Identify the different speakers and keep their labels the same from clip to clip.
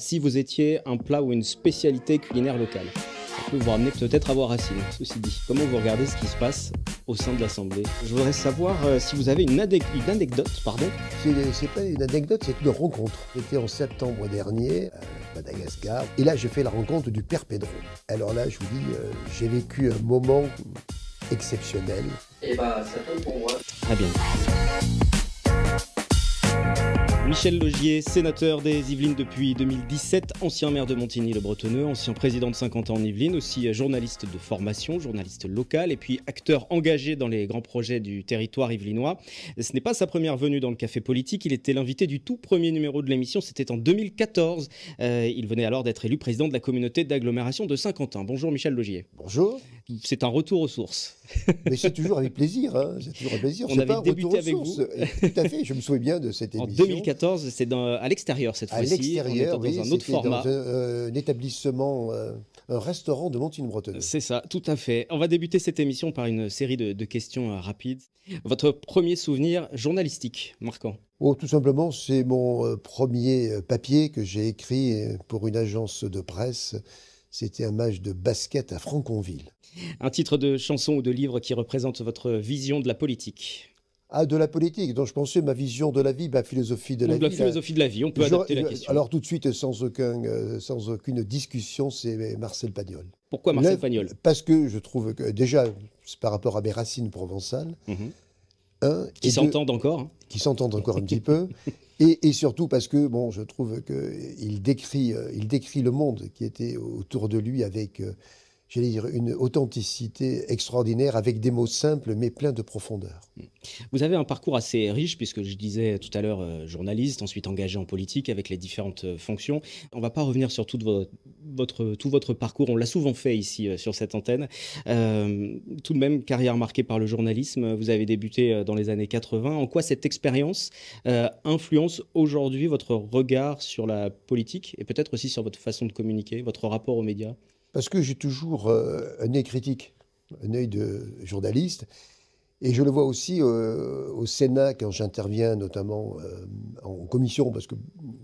Speaker 1: Si vous étiez un plat ou une spécialité culinaire locale, ça peut vous ramener peut-être à vos racines, ceci dit. Comment vous regardez ce qui se passe au sein de l'Assemblée? Je voudrais savoir si vous avez une anecdote, pardon.
Speaker 2: C'est pas une anecdote, c'est une rencontre. C'était en septembre dernier à Madagascar. Et là, j'ai fait la rencontre du père Pedro. Alors là, je vous dis, j'ai vécu un moment exceptionnel.
Speaker 3: Et bah, ça tombe pour moi.
Speaker 1: Très bien. Michel Laugier, sénateur des Yvelines depuis 2017, ancien maire de Montigny-le-Bretonneux, ancien président de 50 ans en Yvelines, aussi journaliste de formation, journaliste local et puis acteur engagé dans les grands projets du territoire yvelinois. Ce n'est pas sa première venue dans le Café Politique, il était l'invité du tout premier numéro de l'émission, c'était en 2014. Il venait alors d'être élu président de la communauté d'agglomération de Saint-Quentin. Bonjour Michel Laugier.
Speaker 2: Bonjour.
Speaker 1: C'est un retour aux sources.
Speaker 2: Mais c'est toujours avec plaisir, hein. C'est toujours un plaisir.
Speaker 1: On avait débuté avec vous.
Speaker 2: Tout à fait, je me souviens bien de cette émission.
Speaker 1: En 2014, c'est à l'extérieur cette fois-ci.
Speaker 2: À l'extérieur, oui,
Speaker 1: dans un autre format.
Speaker 2: Dans un établissement, un restaurant de Montigny-le-Bretonneux.
Speaker 1: C'est ça, tout à fait. On va débuter cette émission par une série de questions rapides. Votre premier souvenir journalistique marquant?
Speaker 2: Oh, tout simplement, c'est mon premier papier que j'ai écrit pour une agence de presse. C'était un match de basket à Franconville.
Speaker 1: Un titre de chanson ou de livre qui représente votre vision de la politique?
Speaker 2: Ah, de la politique, donc je pensais ma vision de la vie, ma philosophie de la vie.
Speaker 1: La philosophie de la vie, on peut adapter la question.
Speaker 2: Alors tout de suite, sans aucune discussion, c'est Marcel Pagnol.
Speaker 1: Pourquoi Marcel Pagnol?
Speaker 2: Parce que je trouve que, déjà, c'est par rapport à mes racines provençales,
Speaker 1: qui s'entendent encore. Hein.
Speaker 2: Qui s'entendent encore un petit peu. Et surtout parce que, bon, je trouve qu'il décrit le monde qui était autour de lui avec, j'allais dire, une authenticité extraordinaire, avec des mots simples mais pleins de profondeur.
Speaker 1: Vous avez un parcours assez riche, puisque je disais tout à l'heure journaliste, ensuite engagé en politique avec les différentes fonctions. On ne va pas revenir sur tout votre parcours, on l'a souvent fait ici sur cette antenne. Tout de même, carrière marquée par le journalisme, vous avez débuté dans les années 80. En quoi cette expérience influence aujourd'hui votre regard sur la politique et peut-être aussi sur votre façon de communiquer, votre rapport aux médias?
Speaker 2: Parce que j'ai toujours un œil critique, un œil de journaliste. Et je le vois aussi au Sénat, quand j'interviens notamment en commission, parce que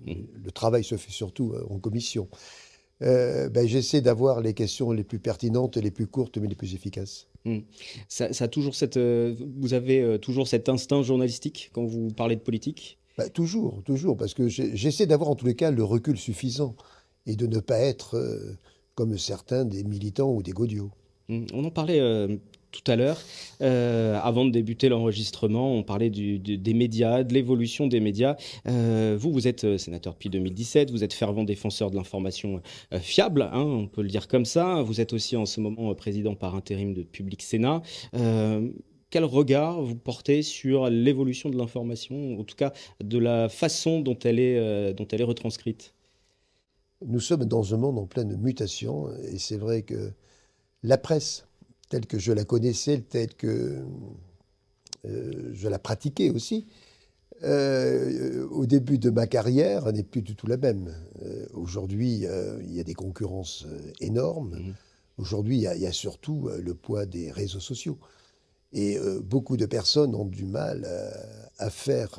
Speaker 2: le travail se fait surtout en commission. J'essaie d'avoir les questions les plus pertinentes, les plus courtes, mais les plus efficaces.
Speaker 1: Ça a toujours vous avez toujours cet instinct journalistique quand vous parlez de politique?
Speaker 2: Toujours, parce que j'essaie d'avoir en tous les cas le recul suffisant et de ne pas être, comme certains, des militants ou des godiots.
Speaker 1: On en parlait tout à l'heure, avant de débuter l'enregistrement, on parlait des médias, de l'évolution des médias. Vous êtes sénateur depuis 2017, vous êtes fervent défenseur de l'information fiable, hein, on peut le dire comme ça. Vous êtes aussi en ce moment président par intérim de Public Sénat. Quel regard vous portez sur l'évolution de l'information, en tout cas de la façon dont elle est retranscrite?
Speaker 2: Nous sommes dans un monde en pleine mutation, et c'est vrai que la presse, telle que je la connaissais, telle que je la pratiquais aussi, au début de ma carrière, n'est plus du tout la même. Aujourd'hui, il y a des concurrences énormes. Aujourd'hui, il y a surtout le poids des réseaux sociaux. Et beaucoup de personnes ont du mal à faire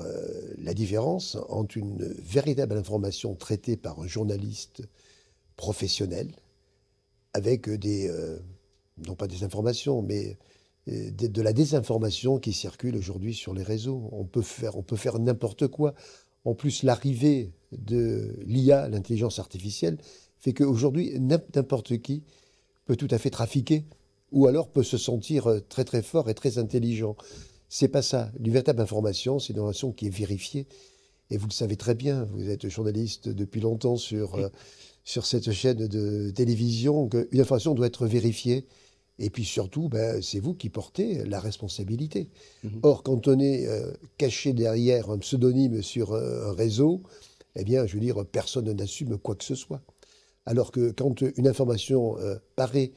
Speaker 2: la différence entre une véritable information traitée par un journaliste professionnel, avec non pas des informations, mais de la désinformation qui circule aujourd'hui sur les réseaux. On peut faire n'importe quoi. En plus, l'arrivée de l'IA, l'intelligence artificielle, fait qu'aujourd'hui, n'importe qui peut tout à fait trafiquer, ou alors peut se sentir très très fort et très intelligent. C'est pas ça. Une véritable information, c'est une information qui est vérifiée. Et vous le savez très bien, vous êtes journaliste depuis longtemps sur cette chaîne de télévision, qu'une information doit être vérifiée. Et puis surtout, c'est vous qui portez la responsabilité. Or, quand on est caché derrière un pseudonyme sur un réseau, eh bien, je veux dire, personne n'assume quoi que ce soit. Alors que quand une information paraît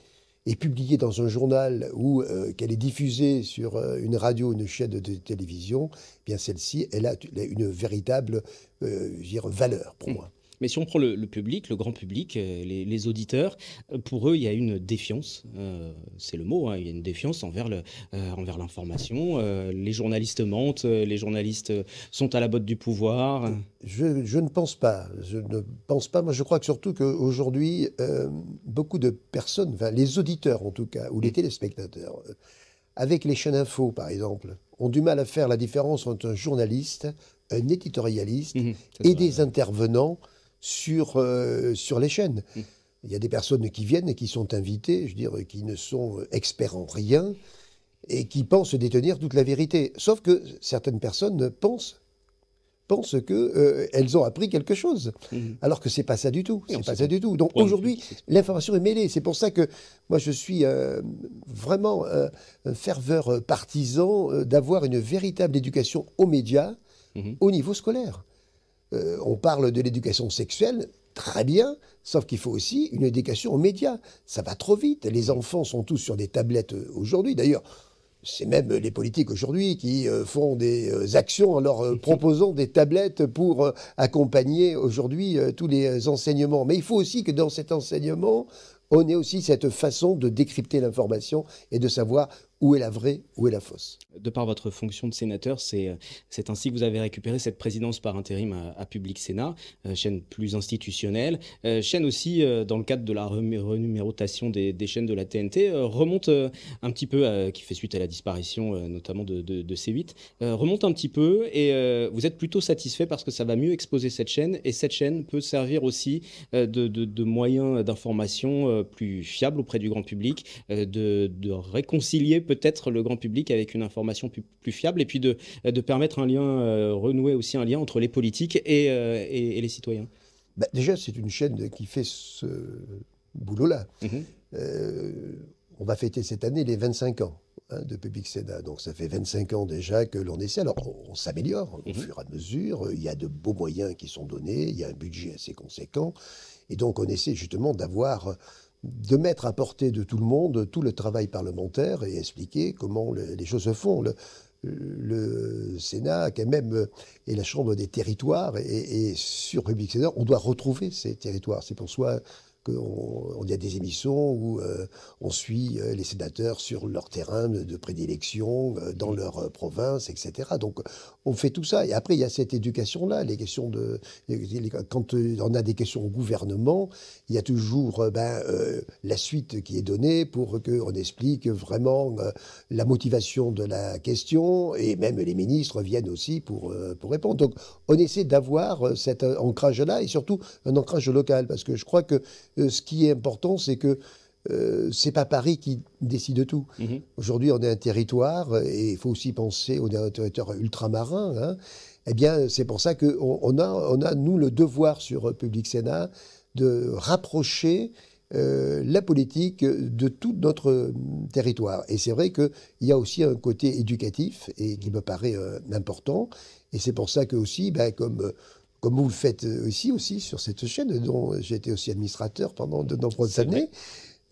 Speaker 2: est publiée dans un journal ou qu'elle est diffusée sur une radio, une chaîne de télévision, eh bien celle-ci, elle a une véritable valeur pour moi.
Speaker 1: Mais si on prend le public, le grand public, les auditeurs, pour eux, il y a une défiance, c'est le mot, hein, il y a une défiance envers l'information. Les journalistes mentent, les journalistes sont à la botte du pouvoir.
Speaker 2: Je ne pense pas. Je ne pense pas. Moi, je crois que surtout qu'aujourd'hui, beaucoup de personnes, enfin, les auditeurs en tout cas, ou les téléspectateurs, avec les chaînes info, par exemple, ont du mal à faire la différence entre un journaliste, un éditorialiste et des intervenants sur les chaînes. Il y a des personnes qui viennent et qui sont invitées, je veux dire, qui ne sont experts en rien et qui pensent détenir toute la vérité. Sauf que certaines personnes pensent qu'elles ont appris quelque chose, alors que c'est pas ça du tout. C'est pas ça du tout. Donc aujourd'hui, l'information est mêlée. C'est pour ça que moi je suis vraiment un ferveur partisan d'avoir une véritable éducation aux médias au niveau scolaire. On parle de l'éducation sexuelle, très bien, sauf qu'il faut aussi une éducation aux médias. Ça va trop vite. Les enfants sont tous sur des tablettes aujourd'hui. D'ailleurs, c'est même les politiques aujourd'hui qui font des actions en leur proposant des tablettes pour accompagner aujourd'hui tous les enseignements. Mais il faut aussi que dans cet enseignement, on ait aussi cette façon de décrypter l'information et de savoir où est la vraie, où est la fausse.
Speaker 1: De par votre fonction de sénateur, c'est ainsi que vous avez récupéré cette présidence par intérim à Public Sénat, chaîne plus institutionnelle, chaîne aussi, dans le cadre de la renumérotation des chaînes de la TNT, remonte un petit peu, qui fait suite à la disparition notamment de C8, remonte un petit peu et vous êtes plutôt satisfait parce que ça va mieux exposer cette chaîne et cette chaîne peut servir aussi de moyen d'information plus fiable auprès du grand public, de réconcilier peut-être le grand public avec une information plus fiable et puis de permettre un lien, renouer aussi un lien entre les politiques et les citoyens.
Speaker 2: Bah, déjà, c'est une chaîne qui fait ce boulot-là. On va fêter cette année les 25 ans de Public Sénat. Donc ça fait 25 ans déjà que l'on essaie. Alors on s'améliore au fur et à mesure. Il y a de beaux moyens qui sont donnés. Il y a un budget assez conséquent. Et donc on essaie justement de mettre à portée de tout le monde tout le travail parlementaire et expliquer comment les choses se font. Le Sénat, quand même, est la chambre des territoires et sur Public Sénat, on doit retrouver ces territoires. C'est pour soi qu'on y a des émissions où on suit les sénateurs sur leur terrain de prédilection, dans leur province, etc. Donc on fait tout ça. Et après, il y a cette éducation-là, les questions quand on a des questions au gouvernement, il y a toujours la suite qui est donnée pour qu'on explique vraiment la motivation de la question, et même les ministres viennent aussi pour répondre. Donc on essaie d'avoir cet ancrage-là, et surtout un ancrage local, parce que je crois que ce qui est important, c'est que c'est pas Paris qui décide tout. Aujourd'hui, on est un territoire, et il faut aussi penser, on est un territoire ultramarin, hein. Eh bien, c'est pour ça qu'on a, nous, le devoir sur Public Sénat de rapprocher la politique de tout notre territoire. Et c'est vrai qu'il y a aussi un côté éducatif, et qui me paraît important. Et c'est pour ça que aussi, comme vous le faites ici aussi sur cette chaîne, dont j'ai été aussi administrateur pendant de nombreuses années,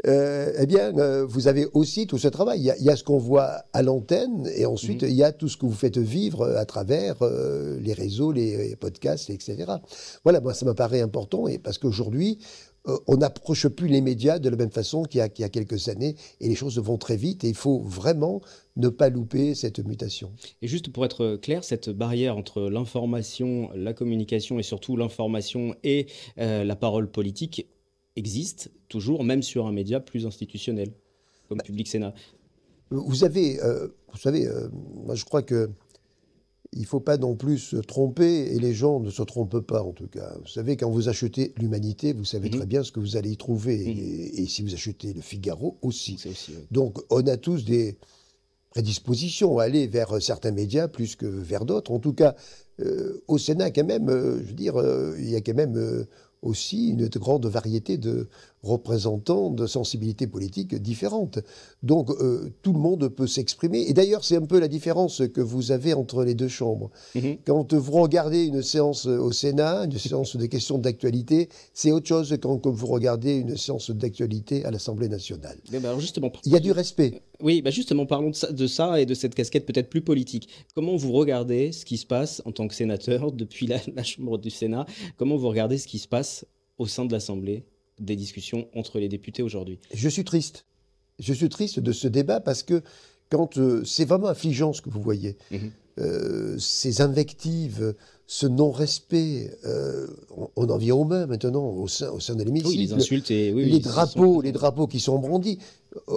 Speaker 2: vous avez aussi tout ce travail. Il y a ce qu'on voit à l'antenne, et ensuite il y a tout ce que vous faites vivre à travers les réseaux, les podcasts, etc. Voilà, moi ça me paraît important, et parce qu'aujourd'hui, on n'approche plus les médias de la même façon qu'il y a quelques années, et les choses vont très vite, et il faut vraiment ne pas louper cette mutation.
Speaker 1: Et juste pour être clair, cette barrière entre l'information, la communication et surtout l'information et la parole politique existe toujours, même sur un média plus institutionnel, comme Public Sénat.
Speaker 2: Vous savez, moi je crois que il ne faut pas non plus se tromper, et les gens ne se trompent pas en tout cas. Vous savez, quand vous achetez l'Humanité, vous savez très bien ce que vous allez y trouver. Et si vous achetez le Figaro aussi.
Speaker 1: Oui.
Speaker 2: Donc on a tous des prédispositions à aller vers certains médias plus que vers d'autres. En tout cas, au Sénat, quand même, je veux dire, il y a quand même aussi une grande variété de représentants de sensibilités politiques différentes. Donc tout le monde peut s'exprimer. Et d'ailleurs, c'est un peu la différence que vous avez entre les deux chambres. Quand vous regardez une séance au Sénat, une séance de questions d'actualité, c'est autre chose quand vous regardez une séance d'actualité à l'Assemblée nationale.
Speaker 1: Alors justement,
Speaker 2: il y a du respect.
Speaker 1: Oui, bah justement, parlons de ça et de cette casquette peut-être plus politique. Comment vous regardez ce qui se passe en tant que sénateur depuis la Chambre du Sénat? Comment vous regardez ce qui se passe au sein de l'Assemblée, des discussions entre les députés aujourd'hui?
Speaker 2: Je suis triste. Je suis triste de ce débat parce que quand c'est vraiment affligeant ce que vous voyez.
Speaker 1: Mhm.
Speaker 2: Ces invectives, ce non-respect, on en vient aux mains maintenant au sein de
Speaker 1: Oui, les
Speaker 2: l'hémicycle.
Speaker 1: insultes et oui,
Speaker 2: Les
Speaker 1: oui,
Speaker 2: drapeaux qui sont brandis.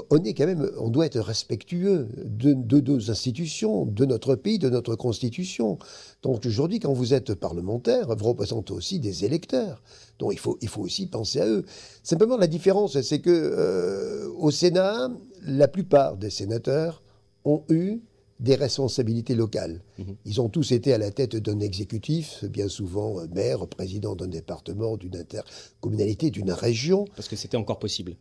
Speaker 2: On doit être respectueux de nos institutions, de notre pays, de notre constitution. Donc aujourd'hui, quand vous êtes parlementaire, vous représentez aussi des électeurs. Donc il faut aussi penser à eux. Simplement, la différence, c'est que au Sénat, la plupart des sénateurs ont eu des responsabilités locales.
Speaker 1: Mhm.
Speaker 2: Ils ont tous été à la tête d'un exécutif, bien souvent maire, président d'un département, d'une intercommunalité, d'une région.
Speaker 1: Parce que c'était encore possible,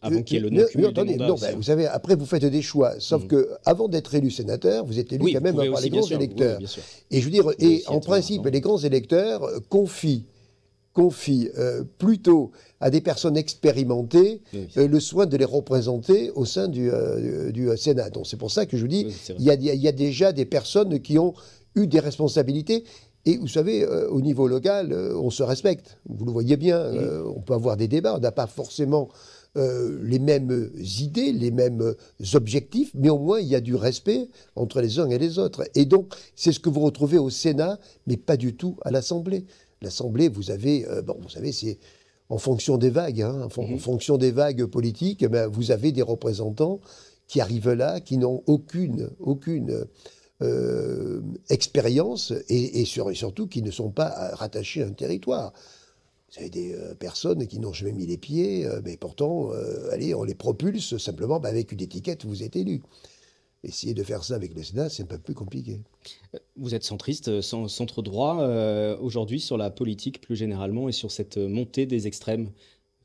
Speaker 1: avant qu'il y ait le non-cumul des
Speaker 2: Attendez,
Speaker 1: mandats
Speaker 2: non,
Speaker 1: aussi, hein.
Speaker 2: vous savez, après vous faites des choix. Sauf
Speaker 1: Mhm.
Speaker 2: que avant d'être élu sénateur, vous êtes élu
Speaker 1: Oui,
Speaker 2: quand
Speaker 1: vous
Speaker 2: même
Speaker 1: pouvez
Speaker 2: par
Speaker 1: aussi,
Speaker 2: les
Speaker 1: bien
Speaker 2: grands
Speaker 1: sûr. Oui,
Speaker 2: électeurs.
Speaker 1: bien sûr.
Speaker 2: Et je veux dire,
Speaker 1: Vous pouvez
Speaker 2: et
Speaker 1: aussi
Speaker 2: en
Speaker 1: être
Speaker 2: principe,
Speaker 1: ardent.
Speaker 2: les grands électeurs confient plutôt à des personnes expérimentées
Speaker 1: Oui,
Speaker 2: le soin de les représenter au sein du Sénat. Donc c'est pour ça que je vous dis,
Speaker 1: oui, c'est vrai.
Speaker 2: il y a déjà des personnes qui ont eu des responsabilités. Et vous savez, au niveau local, on se respecte. Vous le voyez bien, on peut avoir des débats, on n'a pas forcément les mêmes idées, les mêmes objectifs, mais au moins il y a du respect entre les uns et les autres. Et donc, c'est ce que vous retrouvez au Sénat, mais pas du tout à l'Assemblée. L'Assemblée, vous avez, vous savez, c'est en fonction des vagues, hein, en fonction des vagues politiques, vous avez des représentants qui arrivent là, qui n'ont aucune expérience et surtout qui ne sont pas rattachés à un territoire. Vous avez des personnes qui n'ont jamais mis les pieds, mais pourtant, allez, on les propulse simplement avec une étiquette, vous êtes élu. Essayer de faire ça avec le Sénat, c'est un peu plus compliqué.
Speaker 1: Vous êtes centriste, centre droit, aujourd'hui sur la politique plus généralement et sur cette montée des extrêmes.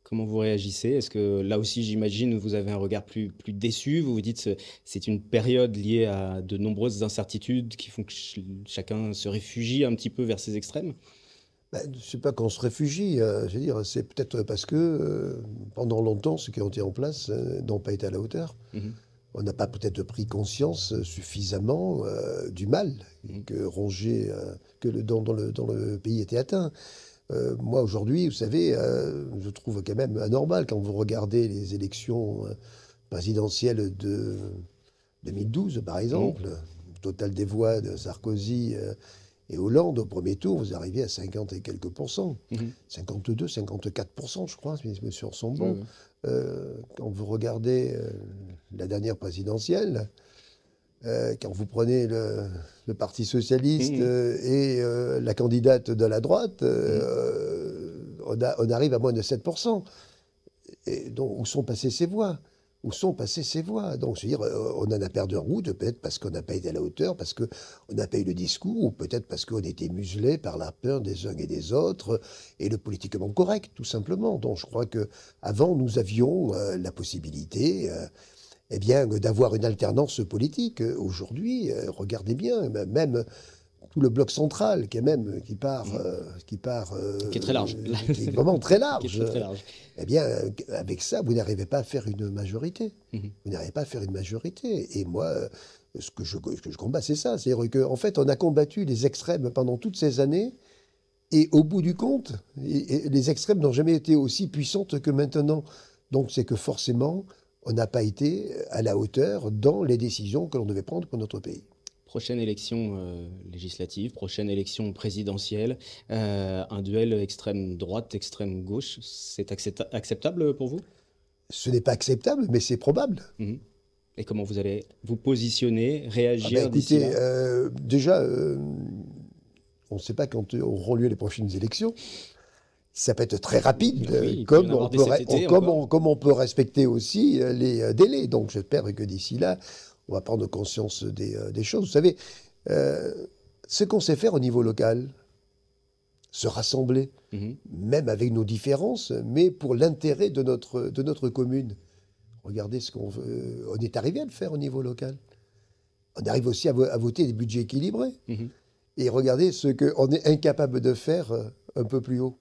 Speaker 1: Comment vous réagissez? Est-ce que là aussi, j'imagine, vous avez un regard plus déçu? Vous vous dites c'est une période liée à de nombreuses incertitudes qui font que chacun se réfugie un petit peu vers ces extrêmes?
Speaker 2: C'est pas qu'on se réfugie, je veux dire, c'est peut-être parce que pendant longtemps, ceux qui ont été en place n'ont pas été à la hauteur.
Speaker 1: Mhm.
Speaker 2: On n'a pas peut-être pris conscience suffisamment du mal que rongé, dont le pays était atteint. Moi, aujourd'hui, vous savez, je trouve quand même anormal quand vous regardez les élections présidentielles de 2012, par exemple, le total des voix de Sarkozy et Hollande, au premier tour, vous arrivez à 50 et quelques pourcents.
Speaker 1: Mhm.
Speaker 2: 52, 54%, je crois, si mes mesures sont bons.
Speaker 1: Ouais, ouais.
Speaker 2: Quand vous regardez la dernière présidentielle, quand vous prenez le Parti socialiste et la candidate de la droite, on arrive à moins de 7%. Et donc, où sont passées ces voix? Où sont passées ces voix? Donc, je veux dire, on en a perdu en route, peut-être parce qu'on n'a pas été à la hauteur, parce qu'on n'a pas eu le discours, ou peut-être parce qu'on était muselé par la peur des uns et des autres, et le politiquement correct, tout simplement. Donc, je crois qu'avant, nous avions la possibilité eh bien, d'avoir une alternance politique. Aujourd'hui, regardez bien, même tout le bloc central qui part,
Speaker 1: Qui est très large.
Speaker 2: qui est vraiment très
Speaker 1: Qui est
Speaker 2: large.
Speaker 1: très, très large.
Speaker 2: Eh bien, avec ça, vous n'arrivez pas à faire une majorité.
Speaker 1: Mhm.
Speaker 2: Vous n'arrivez pas à faire une majorité. Et moi, ce que je combats, c'est ça. C'est-à-dire qu'en fait, on a combattu les extrêmes pendant toutes ces années. Et au bout du compte, les extrêmes n'ont jamais été aussi puissantes que maintenant. Donc, c'est que forcément, on n'a pas été à la hauteur dans les décisions que l'on devait prendre pour notre pays.
Speaker 1: Prochaine élection législative, prochaine élection présidentielle, un duel extrême droite, extrême gauche, c'est acceptable pour vous?
Speaker 2: Ce n'est pas acceptable, mais c'est probable.
Speaker 1: Mhm. Et comment vous allez vous positionner, réagir d'ici
Speaker 2: Écoutez,
Speaker 1: là?
Speaker 2: déjà, on ne sait pas quand auront lieu les prochaines élections. Ça peut être très rapide,
Speaker 1: Oui, il peut y en avoir dès cet été encore.
Speaker 2: comme on peut respecter aussi les délais. Donc j'espère que d'ici là, on va prendre conscience des choses. Vous savez, ce qu'on sait faire au niveau local, se rassembler,
Speaker 1: Mhm.
Speaker 2: même avec nos différences, mais pour l'intérêt de notre commune. Regardez on est arrivé à le faire au niveau local. On arrive aussi à voter des budgets équilibrés.
Speaker 1: Mhm.
Speaker 2: Et regardez ce qu'on est incapable de faire un peu plus haut.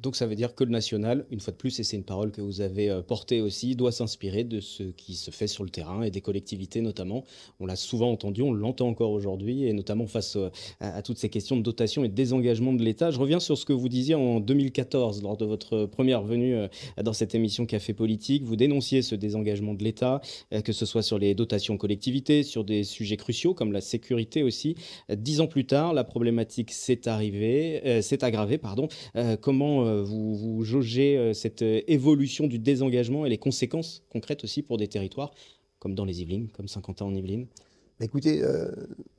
Speaker 1: Donc ça veut dire que le national, une fois de plus, et c'est une parole que vous avez portée aussi, doit s'inspirer de ce qui se fait sur le terrain et des collectivités notamment. On l'a souvent entendu, on l'entend encore aujourd'hui, et notamment face à toutes ces questions de dotation et de désengagement de l'État. Je reviens sur ce que vous disiez en 2014, lors de votre première venue dans cette émission Café Politique. Vous dénonciez ce désengagement de l'État, que ce soit sur les dotations collectivités, sur des sujets cruciaux comme la sécurité aussi. 10 ans plus tard, la problématique s'est aggravée, pardon. Comment vous jaugez cette évolution du désengagement et les conséquences concrètes aussi pour des territoires comme dans les Yvelines, comme Saint-Quentin en Yvelines?
Speaker 2: Écoutez,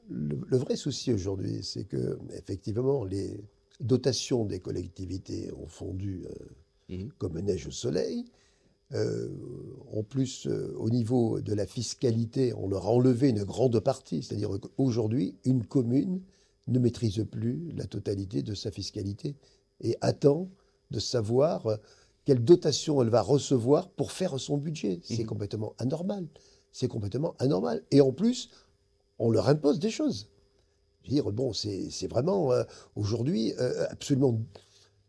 Speaker 2: le vrai souci aujourd'hui, c'est que effectivement, les dotations des collectivités ont fondu
Speaker 1: Mhm.
Speaker 2: comme neige au soleil. Euh, En plus, au niveau de la fiscalité, on leur a enlevé une grande partie. C'est-à-dire qu'aujourd'hui, une commune ne maîtrise plus la totalité de sa fiscalité et attend de savoir quelle dotation elle va recevoir pour faire son budget. C'est
Speaker 1: Mhm.
Speaker 2: complètement anormal. C'est complètement anormal. Et en plus, on leur impose des choses. Je veux dire, bon, c'est vraiment aujourd'hui absolument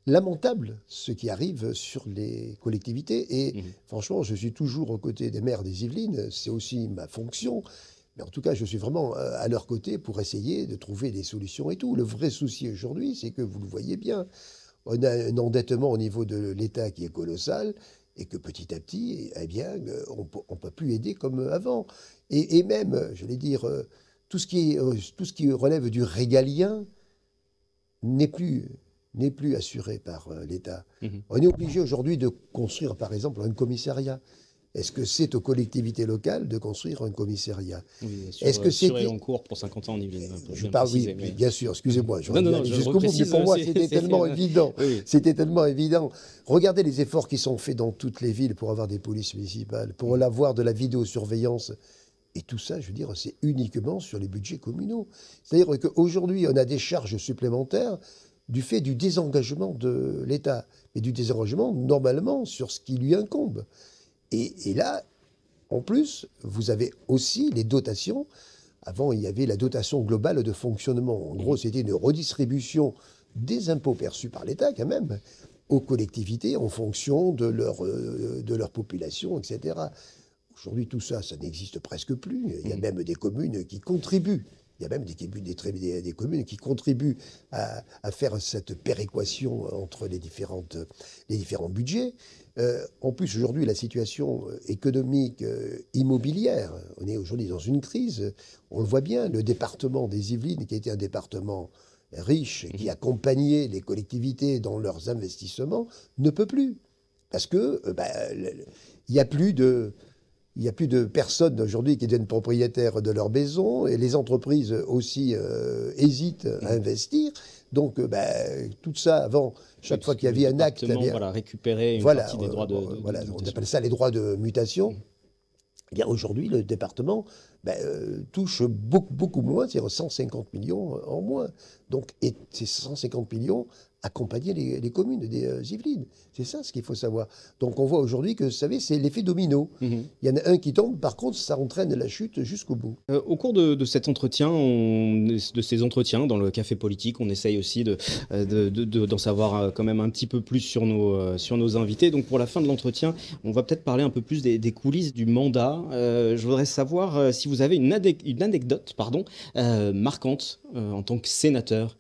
Speaker 2: lamentable ce qui arrive sur les collectivités. Et
Speaker 1: Mhm.
Speaker 2: franchement, je suis toujours aux côtés des maires des Yvelines, c'est aussi ma fonction. Mais en tout cas, je suis vraiment à leur côté pour essayer de trouver des solutions et tout. Le vrai souci aujourd'hui, c'est que vous le voyez bien, on a un endettement au niveau de l'État qui est colossal et que petit à petit, eh bien, on ne peut plus aider comme avant. Et même, je vais dire, tout ce qui relève du régalien n'est plus, n'est plus assuré par l'État.
Speaker 1: Mhm.
Speaker 2: On est obligé aujourd'hui de construire, par exemple, un commissariat. Est-ce que c'est aux collectivités locales de construire un commissariat?
Speaker 1: Oui,
Speaker 2: Est-ce que c'est...
Speaker 1: sur et en cours pour Saint-Quentin en Yvelines, pour
Speaker 2: Je
Speaker 1: bien
Speaker 2: parle, oui,
Speaker 1: préciser. Mais...
Speaker 2: bien sûr, excusez-moi,
Speaker 1: Non,
Speaker 2: j'aurais
Speaker 1: non,
Speaker 2: dû
Speaker 1: non,
Speaker 2: aller
Speaker 1: je
Speaker 2: jusqu'au bout, mais
Speaker 1: reprécise
Speaker 2: pour moi,
Speaker 1: aussi.
Speaker 2: c'était tellement évident.
Speaker 1: Oui.
Speaker 2: C'était tellement évident. Regardez les efforts qui sont faits dans toutes les villes pour avoir des polices municipales, pour
Speaker 1: Mhm.
Speaker 2: avoir de la vidéosurveillance. Et tout ça, je veux dire, c'est uniquement sur les budgets communaux. C'est-à-dire qu'aujourd'hui, on a des charges supplémentaires du fait du désengagement de l'État, et du désengagement normalement sur ce qui lui incombe. Et là, en plus, vous avez aussi les dotations. Avant, il y avait la dotation globale de fonctionnement. En gros,
Speaker 1: Mhm.
Speaker 2: c'était une redistribution des impôts perçus par l'État, quand même, aux collectivités en fonction de leur population, etc. Aujourd'hui, tout ça, ça n'existe presque plus. Il y a
Speaker 1: Mhm.
Speaker 2: même des communes qui contribuent. Il y a même des communes qui contribuent à faire cette péréquation entre les différents budgets. En plus, aujourd'hui, la situation économique, immobilière, on est aujourd'hui dans une crise. On le voit bien, le département des Yvelines, qui était un département riche, qui
Speaker 1: Mhm.
Speaker 2: accompagnait les collectivités dans leurs investissements, ne peut plus. Parce que il n'y a plus de, il n'y a plus de personnes aujourd'hui qui deviennent propriétaires de leur maison et les entreprises aussi hésitent à
Speaker 1: Mhm.
Speaker 2: investir. Donc, tout ça, avant,
Speaker 1: Oui,
Speaker 2: chaque
Speaker 1: parce
Speaker 2: fois
Speaker 1: que
Speaker 2: qu'il y
Speaker 1: le
Speaker 2: avait un acte, eh
Speaker 1: département,
Speaker 2: bien,
Speaker 1: voilà, récupérait une
Speaker 2: voilà,
Speaker 1: partie des droits
Speaker 2: voilà,
Speaker 1: de
Speaker 2: on
Speaker 1: mutation.
Speaker 2: appelle ça les droits de mutation.
Speaker 1: Mhm.
Speaker 2: Eh bien, aujourd'hui, le département touche beaucoup, beaucoup moins, c'est-à-dire 150 millions en moins. Donc, et ces 150 millions accompagnaient les communes des Yvelines. C'est ça ce qu'il faut savoir. Donc, on voit aujourd'hui que, vous savez, c'est l'effet domino.
Speaker 1: Mhm.
Speaker 2: Il y en a un qui tombe, par contre, ça entraîne la chute jusqu'au bout.
Speaker 1: Au cours de cet entretien, de ces entretiens dans le café politique, on essaye aussi d'en savoir quand même un petit peu plus sur nos invités. Donc pour la fin de l'entretien, on va peut-être parler un peu plus des coulisses du mandat. Je voudrais savoir si vous avez une anecdote, pardon, marquante en tant que sénateur.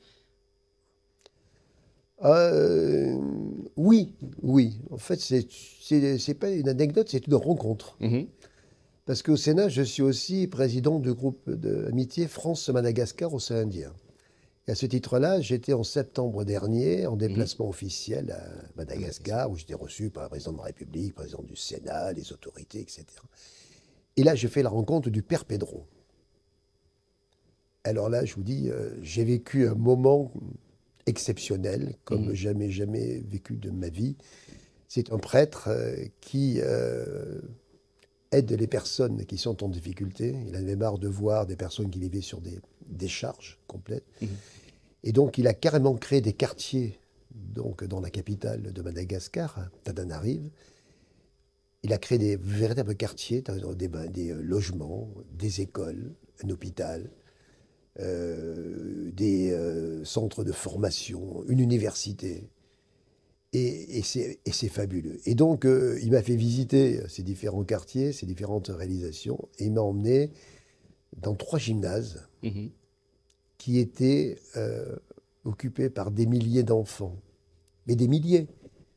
Speaker 2: Euh, oui, oui. En fait, c'est pas une anecdote, c'est une rencontre.
Speaker 1: Mhm.
Speaker 2: Parce qu'au Sénat, je suis aussi président du groupe d'amitié France-Madagascar océan Indien. Et à ce titre-là, j'étais en septembre dernier en
Speaker 1: Mhm.
Speaker 2: déplacement officiel à
Speaker 1: Madagascar.
Speaker 2: Madagascar, où j'étais reçu par le président de la République, président du Sénat, les autorités, etc. Et là, j'ai fait la rencontre du père Pedro. Alors là, je vous dis, j'ai vécu un moment exceptionnel, comme
Speaker 1: Mhm.
Speaker 2: jamais vécu de ma vie. C'est un prêtre qui aide les personnes qui sont en difficulté. Il en avait marre de voir des personnes qui vivaient sur des décharges complètes.
Speaker 1: Mhm.
Speaker 2: Et donc, il a carrément créé des quartiers donc, dans la capitale de Madagascar, Tananarive. Il a créé des véritables quartiers, des logements, des écoles, un hôpital, des centres de formation, une université. Et c'est fabuleux. Et donc, il m'a fait visiter ces différents quartiers, ces différentes réalisations, et il m'a emmené dans 3 gymnases qui étaient occupés par des milliers d'enfants. Mais des milliers.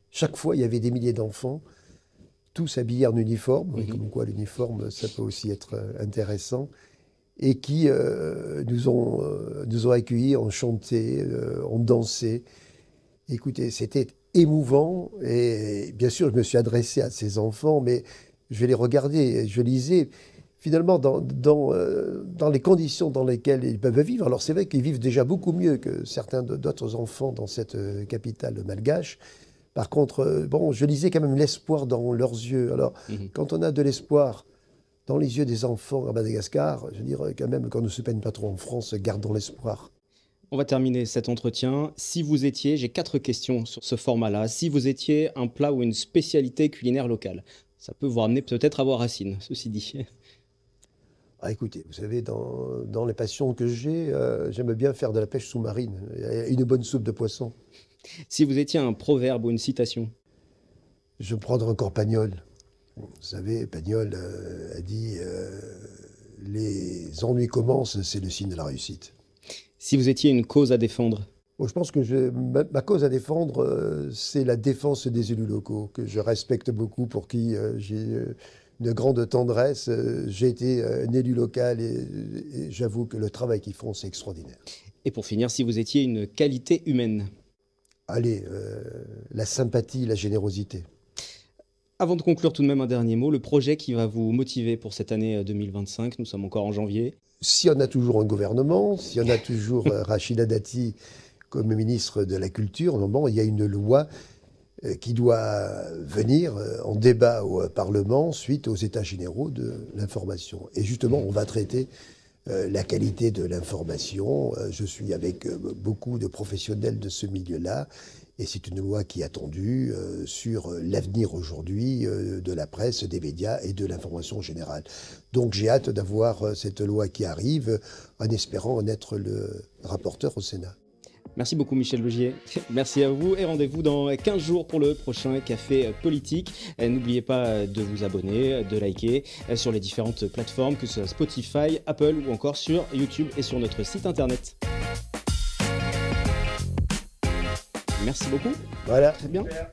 Speaker 2: Chaque fois, il y avait des milliers d'enfants, tous habillés en uniforme, comme quoi l'uniforme, ça peut aussi être intéressant, et qui nous ont accueillis, ont chanté, ont dansé. Écoutez, c'était émouvant, et bien sûr, je me suis adressé à ces enfants, mais je les regardais, je lisais, finalement, dans les conditions dans lesquelles ils peuvent vivre. Alors c'est vrai qu'ils vivent déjà beaucoup mieux que certains d'autres enfants dans cette capitale malgache. Par contre, bon, je lisais quand même l'espoir dans leurs yeux. Alors, quand on a de l'espoir dans les yeux des enfants à Madagascar, je dirais quand même qu'on ne se peine pas trop en France, gardons l'espoir.
Speaker 1: On va terminer cet entretien. Si vous étiez, j'ai 4 questions sur ce format-là. Si vous étiez un plat ou une spécialité culinaire locale, ça peut vous ramener peut-être à vos racines, ceci dit.
Speaker 2: Ah, écoutez, vous savez, dans les passions que j'ai, j'aime bien faire de la pêche sous-marine. Une bonne soupe de poisson.
Speaker 1: Si vous étiez un proverbe ou une citation.
Speaker 2: Je vais prendre encore Pagnol. Vous savez, Pagnol a dit les ennuis commencent, c'est le signe de la réussite.
Speaker 1: Si vous étiez une cause à défendre.
Speaker 2: Bon, je pense que ma cause à défendre, c'est la défense des élus locaux, que je respecte beaucoup, pour qui j'ai une grande tendresse. J'ai été un élu local et j'avoue que le travail qu'ils font, c'est extraordinaire.
Speaker 1: Et pour finir, si vous étiez une qualité humaine.
Speaker 2: Allez, la sympathie, la générosité.
Speaker 1: Avant de conclure, tout de même un dernier mot, le projet qui va vous motiver pour cette année 2025, nous sommes encore en janvier.
Speaker 2: Si on a toujours un gouvernement, si on a toujours Rachida Dati comme ministre de la Culture, normalement, il y a une loi qui doit venir en débat au Parlement suite aux États généraux de l'information. Et justement, on va traiter la qualité de l'information. Je suis avec beaucoup de professionnels de ce milieu-là. Et c'est une loi qui est attendue sur l'avenir aujourd'hui de la presse, des médias et de l'information générale. Donc j'ai hâte d'avoir cette loi qui arrive, en espérant en être le rapporteur au Sénat.
Speaker 1: Merci beaucoup Michel Laugier, merci à vous et rendez-vous dans 15 jours pour le prochain Café Politique. N'oubliez pas de vous abonner, de liker sur les différentes plateformes, que ce soit Spotify, Apple ou encore sur YouTube et sur notre site internet. Merci beaucoup.
Speaker 2: Voilà.
Speaker 1: Très bien.
Speaker 3: Super.